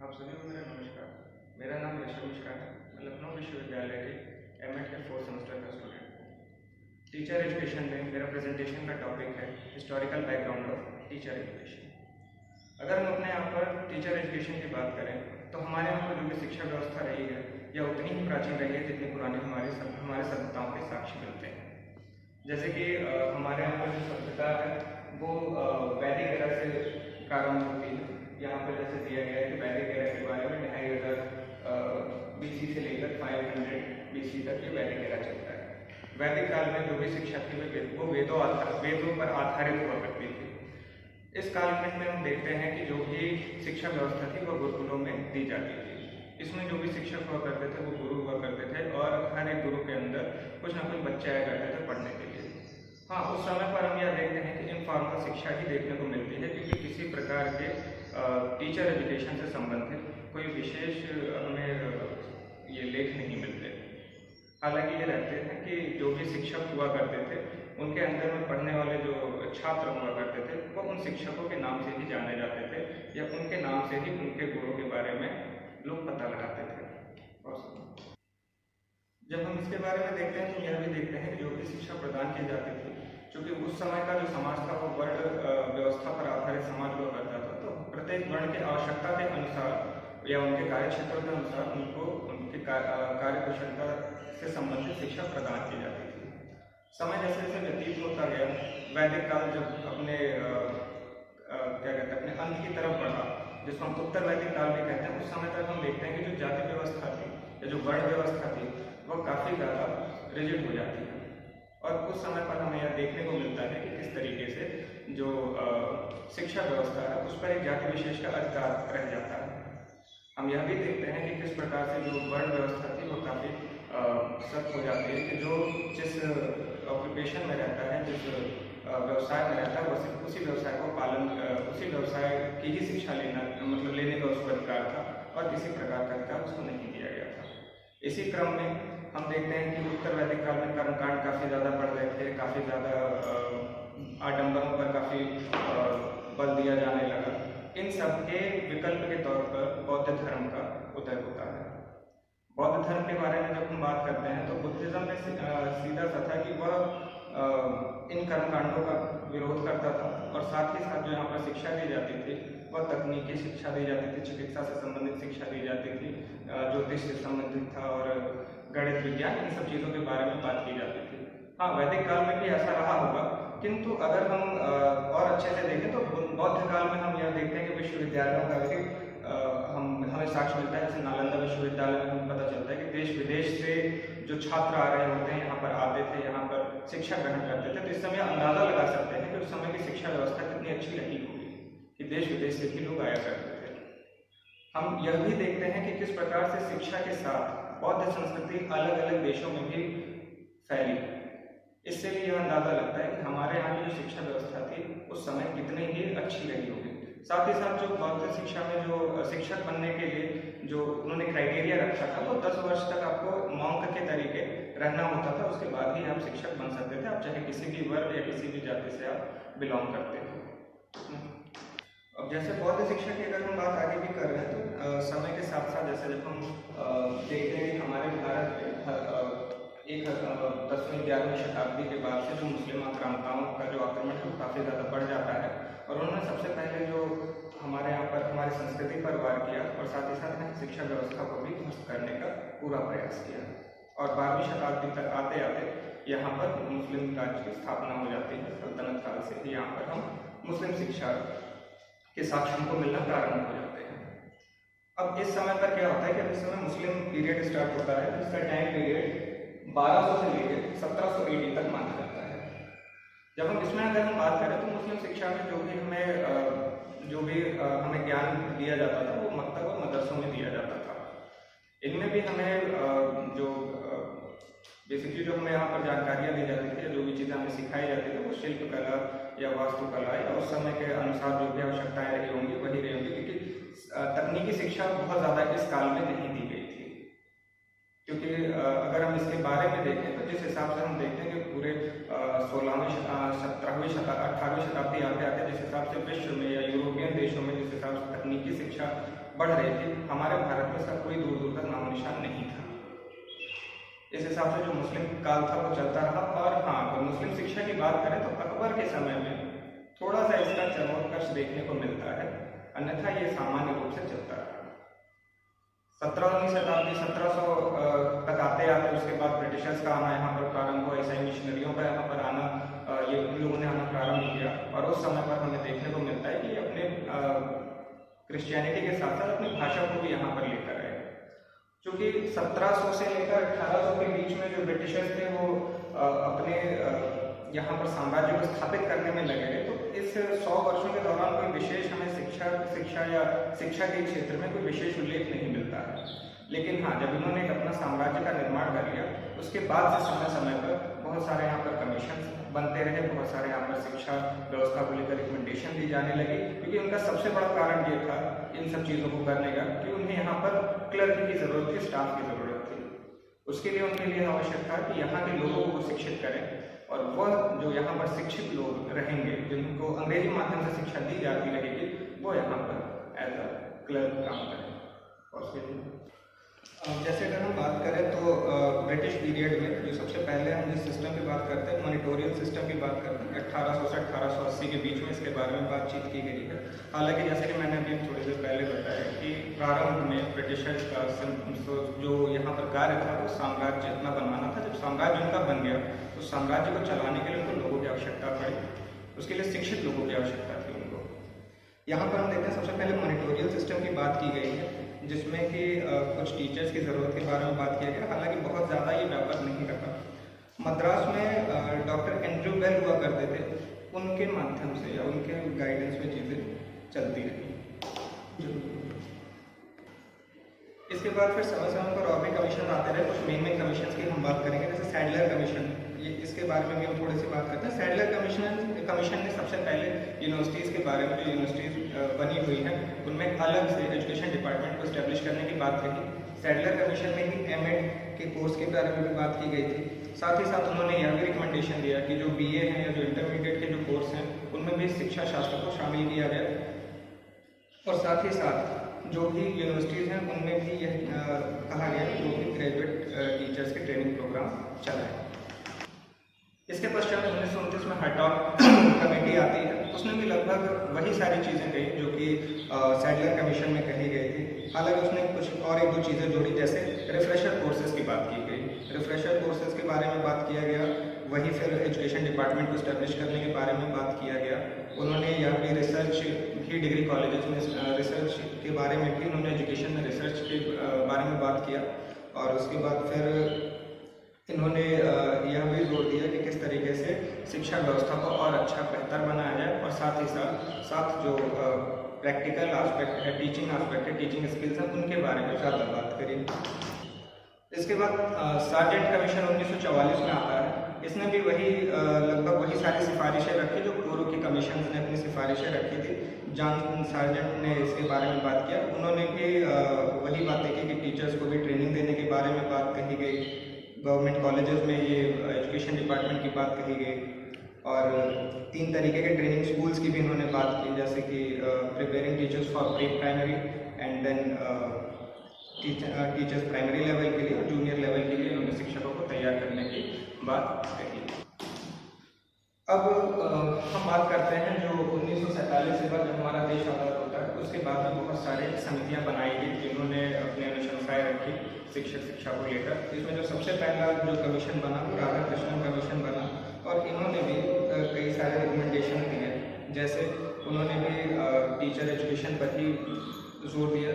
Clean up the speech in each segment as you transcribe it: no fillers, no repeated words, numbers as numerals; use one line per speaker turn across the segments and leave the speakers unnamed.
आप सभी को मेरा नमस्कार। मेरा नाम ऋषभ मिश्रा है। मैं लखनऊ विश्वविद्यालय के एमएड के 4th सेमेस्टर का स्टूडेंट हूँ। टीचर एजुकेशन में मेरा प्रेजेंटेशन का टॉपिक है historical background of teacher education. अगर हम अपने यहाँ पर टीचर एजुकेशन की बात करें तो हमारे यहाँ पर जो भी शिक्षा व्यवस्था रही है यह उतनी ही प्राचीन रही है जितनी पुरानी हमारे सभ्यताओं के साक्ष्य मिलते हैं। जैसे कि हमारे यहाँ पर जो सभ्यता है वो वैदिक एरा से प्रारंभ होती है। यहाँ पर जैसे दिया गया है कि वैदिक एरा के बारे में 2500 BC से लेकर 500 BC तक ये वैदिक एरा चलता है। वैदिक काल में जो भी शिक्षा थी वो वेदों पर आधारित हुआ करती थी। इस कालखंड में हम देखते हैं कि जो भी शिक्षा व्यवस्था थी वह गुरुकुलों में दी जाती थी। इसमें जो भी शिक्षक हुआ करते थे वो गुरु हुआ करते थे और हर एक गुरु के अंदर कुछ ना कुछ बच्चे आया करते थे पढ़ने के लिए। हाँ, उस समय पर हम यह देखते हैं कि इनफॉर्मल शिक्षा ही देखने को मिलती है, क्योंकि किसी प्रकार के टीचर एजुकेशन से संबंधित कोई विशेष हमें ये लेख नहीं मिलते। हालांकि ये रहते हैं कि जो भी शिक्षक हुआ करते थे उनके अंदर में पढ़ने वाले जो छात्र हुआ करते थे वो उन शिक्षकों के नाम से ही जाने जाते थे या उनके नाम से ही उनके गुरु के बारे में लोग पता लगाते थे। और जब हम इसके बारे में देखते हैं तो यह भी देखते हैं कि जो भी शिक्षा प्रदान की जाती थी, क्योंकि उस समय का जो समाज था वो वर्ण व्यवस्था पर आधारित समाज हुआ करता था, तो प्रत्येक वर्ण की आवश्यकता के अनुसार या उनके कार्य क्षेत्र के अनुसार उनको उनके कार्य कुशलता से संबंधित शिक्षा प्रदान की जाती थी। समय जैसे जैसे व्यतीत होता गया, वैदिक काल जब अपने अपने अंत की तरफ बढ़ा, जिसको हम उत्तर वैदिक काल भी कहते हैं, उस समय तक हम देखते हैं कि जो जाति व्यवस्था थी या जो वर्ण व्यवस्था थी वह काफ़ी ज़्यादा रिजिड हो जाती है। और उस समय पर हमें यह देखने को मिलता है कि किस तरीके से जो शिक्षा व्यवस्था है उस पर एक जाति विशेष का अधिकार रह जाता है। हम यह भी देखते हैं कि किस प्रकार से जो वर्ण व्यवस्था थी वो काफ़ी सख्त हो जाती है कि जो जिस ऑक्यूपेशन में रहता है, जिस व्यवसाय में रहता है, वो सिर्फ उसी व्यवसाय को उसी व्यवसाय की ही शिक्षा लेने का उसको अधिकार था और किसी प्रकार का अधिकार उसको नहीं दिया गया था। इसी क्रम में हम देखते हैं कि उत्तर वैदिक काल में कर्मकांड काफ़ी ज़्यादा बढ़ गए थे, काफ़ी ज़्यादा आडंबरों पर काफ़ी बल दिया जाने लगा। इन सब के विकल्प के तौर पर बौद्ध धर्म का उदय होता है। बौद्ध धर्म के बारे में जब हम बात करते हैं तो बुद्धिज्म में सीधा सा था कि वह इन कर्मकांडों का विरोध करता था और साथ ही साथ जो यहाँ पर शिक्षा दी जाती थी वह तकनीकी शिक्षा दी जाती थी, चिकित्सा से संबंधित शिक्षा दी जाती थी, ज्योतिष से संबंधित था और गणित विज्ञान, इन सब चीज़ों के बारे में बात की जाती थी। हाँ, वैदिक काल में भी ऐसा रहा होगा, किंतु अगर हम और अच्छे से देखें तो बौद्ध काल में हम यह देखते हैं कि विश्वविद्यालयों का भी हमें साक्ष्य मिलता है। जैसे नालंदा विश्वविद्यालय में हमें पता चलता है कि देश विदेश से जो छात्र आ रहे होते हैं यहाँ पर आते थे, यहाँ पर शिक्षा ग्रहण करते थे। तो इस समय अंदाजा लगा सकते हैं कि उस समय की शिक्षा व्यवस्था कितनी अच्छी रही होगी कि देश विदेश से भी लोग आया करते थे। हम यह भी देखते हैं कि किस प्रकार से शिक्षा के साथ बौद्ध संस्कृति अलग अलग देशों में भी फैली। इससे भी यह अंदाजा लगता है कि हमारे यहाँ की जो शिक्षा व्यवस्था थी उस समय कितनी ही अच्छी रही होगी। साथ ही साथ जो बौद्ध शिक्षा में जो शिक्षक बनने के लिए जो उन्होंने क्राइटेरिया रखा था वो 10 वर्ष तक आपको मॉन्क के तरीके रहना होता था, उसके बाद ही आप शिक्षक बन सकते थे, आप चाहे किसी भी वर्ग या किसी भी जाति से आप बिलोंग करते थे। अब जैसे बौद्ध शिक्षा की अगर हम बात आगे भी कर रहे हैं तो समय के साथ साथ जैसे जब हम देखते हैं कि हमारे भारत में एक 10वीं 11वीं शताब्दी के बाद से जो मुस्लिम आक्रामताओं का जो आक्रमण है वो काफ़ी ज़्यादा बढ़ जाता है और उन्होंने सबसे पहले जो हमारे यहाँ पर हमारी संस्कृति पर वार किया और साथ ही साथ शिक्षा व्यवस्था को भी ध्वस्त करने का पूरा प्रयास किया। और 12वीं शताब्दी तक आते आते यहाँ पर मुस्लिम राज्य की स्थापना हो जाती है। सल्तनत काल से ही यहाँ पर हम मुस्लिम शिक्षा के साक्ष्य हमको मिलना प्रारंभ हो जाते हैं। अब इस समय पर क्या होता है कि इस समय मुस्लिम पीरियड स्टार्ट होता है, जिसका टाइम पीरियड 1200 से लेकर 1700 AD तक माना जाता है। जब हम इसमें अगर हम बात करें तो मुस्लिम शिक्षा में जो भी हमें ज्ञान दिया जाता था वो मकतब और मदरसों में दिया जाता था। इनमें भी हमें जो बेसिकली जो हमें यहाँ पर जानकारियाँ दी जाती थी, जो भी चीज़ें हमें सिखाई जाती थी वो शिल्प कला या वास्तुकला या उस समय के अनुसार जो भी आवश्यकताएँ रही होंगी वही रही होंगी, क्योंकि तकनीकी शिक्षा बहुत ज़्यादा इस काल में नहीं दी गई थी। क्योंकि अगर हम इसके बारे में देखें तो जिस हिसाब से हम देखते हैं कि पूरे 16वीं 17वीं 18वीं शताब्दी आते आते जिस हिसाब से विश्व में या यूरोपियन देशों में जिस हिसाब से तकनीकी शिक्षा बढ़ रही थी, हमारे भारत में इसका कोई दूर दूर तक नामो निशान नहीं था। इस हिसाब से जो मुस्लिम काल था वो चलता रहा। और हाँ, अगर मुस्लिम शिक्षा की बात करें तो अकबर के समय में थोड़ा सा इसका चरमोत्कर्ष देखने को मिलता है, अन्यथा ये सामान्य रूप से चलता रहा। 17वीं शताब्दी 1700 तक आते आते उसके बाद ब्रिटिशर्स का आना यहाँ पर प्रारंभ हुआ, ईसाई मिशनरियों का यहाँ पर आना, ये उन लोगों ने आना प्रारंभ किया। और उस समय पर हमें देखने को मिलता है कि अपने क्रिश्चियनिटी के साथ साथ अपनी भाषा को भी यहाँ पर लेकर आए। क्योंकि 1700 से लेकर 1800 के बीच में जो ब्रिटिशर्स थे वो अपने यहाँ पर साम्राज्य को स्थापित करने में लगे रहे। तो इस 100 वर्षों के दौरान कोई विशेष हमें शिक्षा के क्षेत्र में कोई विशेष उल्लेख नहीं मिलता है। लेकिन हाँ, जब इन्होंने अपना साम्राज्य का निर्माण कर लिया उसके बाद से समय समय पर बहुत सारे यहाँ पर कमीशन बनते रहे, बहुत सारे यहाँ पर शिक्षा व्यवस्था को लेकर रिकमेंडेशन दी जाने लगी। क्योंकि उनका सबसे बड़ा कारण ये था इन सब चीज़ों को करने का कि उन्हें यहाँ पर क्लर्क की ज़रूरत थी, स्टाफ की ज़रूरत थी। उसके लिए उनके लिए आवश्यक था कि यहाँ के लोगों को शिक्षित करें, और वह जो यहाँ पर शिक्षित लोग रहेंगे जिनको अंग्रेजी माध्यम से शिक्षा दी जाती रहेगी, वो यहाँ पर एज अ क्लर्क काम करें। जैसे अगर हम बात करें तो ब्रिटिश पीरियड में जो सबसे पहले हम जिस सिस्टम की बात करते हैं, मॉनिटोरियल सिस्टम की बात करते हैं, 1800 से 1880 के बीच में इसके बारे में बातचीत की गई है। हालांकि जैसे कि मैंने अभी थोड़ी देर पहले बताया कि प्रारंभ में ब्रिटिशर्स का जो यहाँ पर कार्य था वो साम्राज्य अपना बनवाना था। जब साम्राज्य उनका बन गया तो साम्राज्य को चलाने के लिए उनको लोगों की आवश्यकता पड़ी, उसके लिए शिक्षित लोगों की आवश्यकता थी उनको। यहाँ पर हम देखते हैं सबसे पहले मॉनिटोरियल सिस्टम की बात की गई है, जिसमें कि कुछ टीचर्स की ज़रूरत के बारे में बात किया गया। हालांकि बहुत ज़्यादा ये व्यापक नहीं रहा। मद्रास में डॉक्टर एंड्रू बेल हुआ करते थे, उनके माध्यम से या उनके गाइडेंस में चीज़ें चलती रही। इसके बाद फिर समय समय पर और भी कमीशन आते रहे। कुछ मेन कमीशन की हम बात करेंगे, जैसे सैडलर कमीशन, ये इसके बारे में भी हम थोड़ी सी बात करते हैं। सैडलर कमीशन ने सबसे पहले यूनिवर्सिटीज़ के बारे में, जो यूनिवर्सिटीज़ बनी हुई हैं उनमें अलग से एजुकेशन डिपार्टमेंट को इस्टेब्लिश करने की बात कही। सैडलर कमीशन में ही एमएड के कोर्स के बारे में भी बात की गई थी। साथ ही साथ उन्होंने यह भी रिकमेंडेशन दिया कि जो बीए हैं या जो इंटरमीडिएट के जो कोर्स हैं उनमें भी शिक्षा शास्त्र को शामिल किया गया। और साथ ही साथ जो भी यूनिवर्सिटीज़ हैं उनमें भी यह कहा गया कि जो भी ग्रेजुएट टीचर्स के ट्रेनिंग प्रोग्राम चलाएं। इसके पश्चात 1929 में हर्टॉग कमेटी आती है, उसने भी लगभग वही सारी चीज़ें कही जो कि सैडलर कमीशन में कही गई थी। हालांकि उसने कुछ और एक दो चीज़ें जोड़ी, जैसे रिफ्रेशर कोर्सेज की बात की गई। रिफ्रेशर कोर्सेज के बारे में बात किया गया, वही फिर एजुकेशन डिपार्टमेंट को इस्टेब्लिश करने के बारे में बात किया गया। उन्होंने यह भी रिसर्च की डिग्री कॉलेजेस में रिसर्च के बारे में भी उन्होंने एजुकेशन में रिसर्च के बारे में बात किया। और उसके बाद फिर इन्होंने यह भी जोर दिया कि किस तरीके से शिक्षा व्यवस्था को और अच्छा बेहतर बनाया जाए, और साथ ही साथ जो प्रैक्टिकल आस्पेक्ट है, टीचिंग आस्पेक्ट है, टीचिंग स्किल्स हैं, उनके बारे में ज़्यादा बात करी। इसके बाद सार्जेंट कमीशन 1944 में आता है। इसने भी वही लगभग वही सारी सिफारिशें रखी जो पूर्व की कमीशन ने अपनी सिफारिशें रखी थी। जॉन सार्जेंट ने इसके बारे में बात किया। उन्होंने भी वही बातें की कि टीचर्स को भी ट्रेनिंग देने के बारे में बात कही गई। गवर्नमेंट कॉलेजेस में ये एजुकेशन डिपार्टमेंट की बात कही गई। और 3 तरीके के ट्रेनिंग स्कूल्स की भी इन्होंने बात की, जैसे कि preparing teachers for pre primary and then teachers primary level के लिए और जूनियर लेवल के लिए उन्होंने शिक्षकों को तैयार करने की बात कही। अब हम बात करते हैं जो 1947 के बाद जब हमारा देश आज़ाद होता है उसके बाद में बहुत सारे समितियां बनाई गई जिन्होंने अपनी अनुशंसाएं रखी शिक्षा को लेकर। इसमें जो सबसे पहला जो कमीशन बना वो राधाकृष्णन कमीशन बना, और इन्होंने भी कई सारे रिकमेंडेशन दिए। जैसे उन्होंने भी टीचर एजुकेशन पर ही जोर दिया।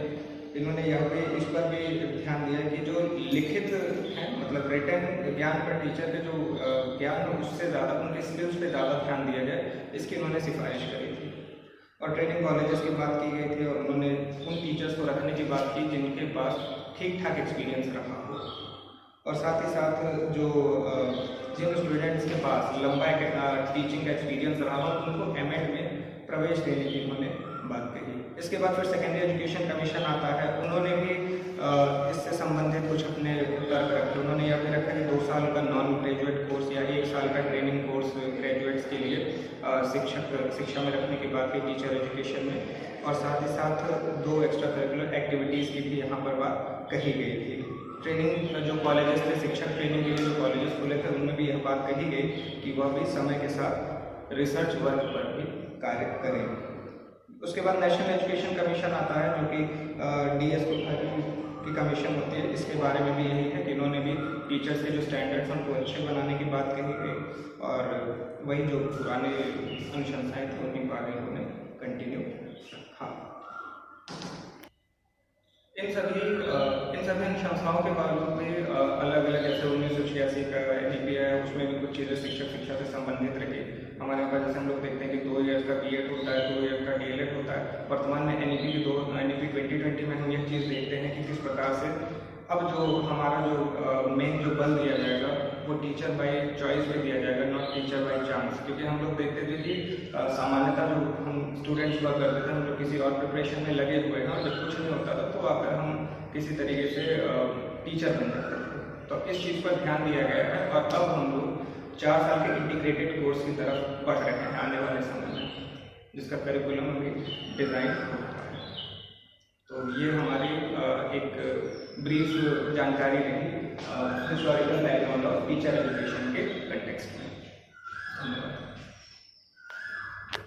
इन्होंने यहाँ पे इस पर भी ध्यान दिया कि जो लिखित है, मतलब रिटन ज्ञान पर टीचर के जो ज्ञान उससे ज़्यादा उनके स्किल्स पे ज़्यादा ध्यान दिया जाए, इसकी उन्होंने सिफारिश करी थी। और ट्रेनिंग कॉलेजेस की बात की गई थी, और उन्होंने उन टीचर्स को रखने की बात की जिनके पास ठीक ठाक एक्सपीरियंस रहा हो। और साथ ही साथ जो जिन स्टूडेंट्स के पास लंबा टीचिंग का एक्सपीरियंस रहा हो उनको एमएड में प्रवेश देने की उन्होंने बात कही। इसके बाद फिर सेकेंडरी एजुकेशन कमीशन आता है। उन्होंने भी इससे संबंधित कुछ अपने तर्क रखे। उन्होंने यह भी रखा कि 2 साल का नॉन ग्रेजुएट कोर्स या 1 साल का ट्रेनिंग कोर्स ग्रेजुएट्स के लिए शिक्षा में रखने की बात की टीचर एजुकेशन में, और साथ ही साथ 2 एक्स्ट्रा करिकुलर एक्टिविटीज़ की भी यहाँ पर बात कही गई थी। ट्रेनिंग जो कॉलेजेस थे, शिक्षक ट्रेनिंग के लिए जो कॉलेजेस खुले थे, उनमें भी यह बात कही गई कि वह भी समय के साथ रिसर्च वर्क पर भी कार्य करें। उसके बाद नेशनल एजुकेशन कमीशन आता है, जो कि DS की कमीशन होती है। इसके बारे में भी यही है कि इन्होंने भी टीचर्स के जो स्टैंडर्ड्स हैं उनको अच्छे बनाने की बात कही गई, और वही जो पुराने अनुशंसाएँ थी उन्हीं पर इन्होंने कंटिन्यू रखा। इन सभी अनुशंसाओं के बावजूद भी अलग अलग, जैसे 1986 का NEP है, उसमें भी कुछ चीज़ें शिक्षा से संबंधित रही। हमारे यहाँ पर जैसे हम लोग देखते हैं कि 2 ईयर्स का BEd होता है, 2 ईयर का DLED होता है। वर्तमान में NEP 2020 में हम यह चीज़ देखते हैं कि किस प्रकार से अब जो हमारा जो मेन जो बल दिया जाएगा वो टीचर बाय चॉइस पे दिया जाएगा, नॉट टीचर बाय चांस। क्योंकि हम लोग देखते थे कि सामान्यतः जो हम स्टूडेंट्स वर्क करते थे, हम लोग किसी और प्रिपरेशन में लगे हुए हैं, और जब कुछ नहीं होता था तो आकर हम किसी तरीके से टीचर बन जाते थे। तो इस चीज़ पर ध्यान दिया गया है, और अब हम लोग 4 साल के इंटीग्रेटेड कोर्स की तरफ बढ़ रहे हैं आने वाले समय में, जिसका करिकुलम भी डिज़ाइन होता है। तो ये हमारी एक ब्रीफ जानकारी रही historical background of teacher education के कंटेक्स्ट में। धन्यवाद।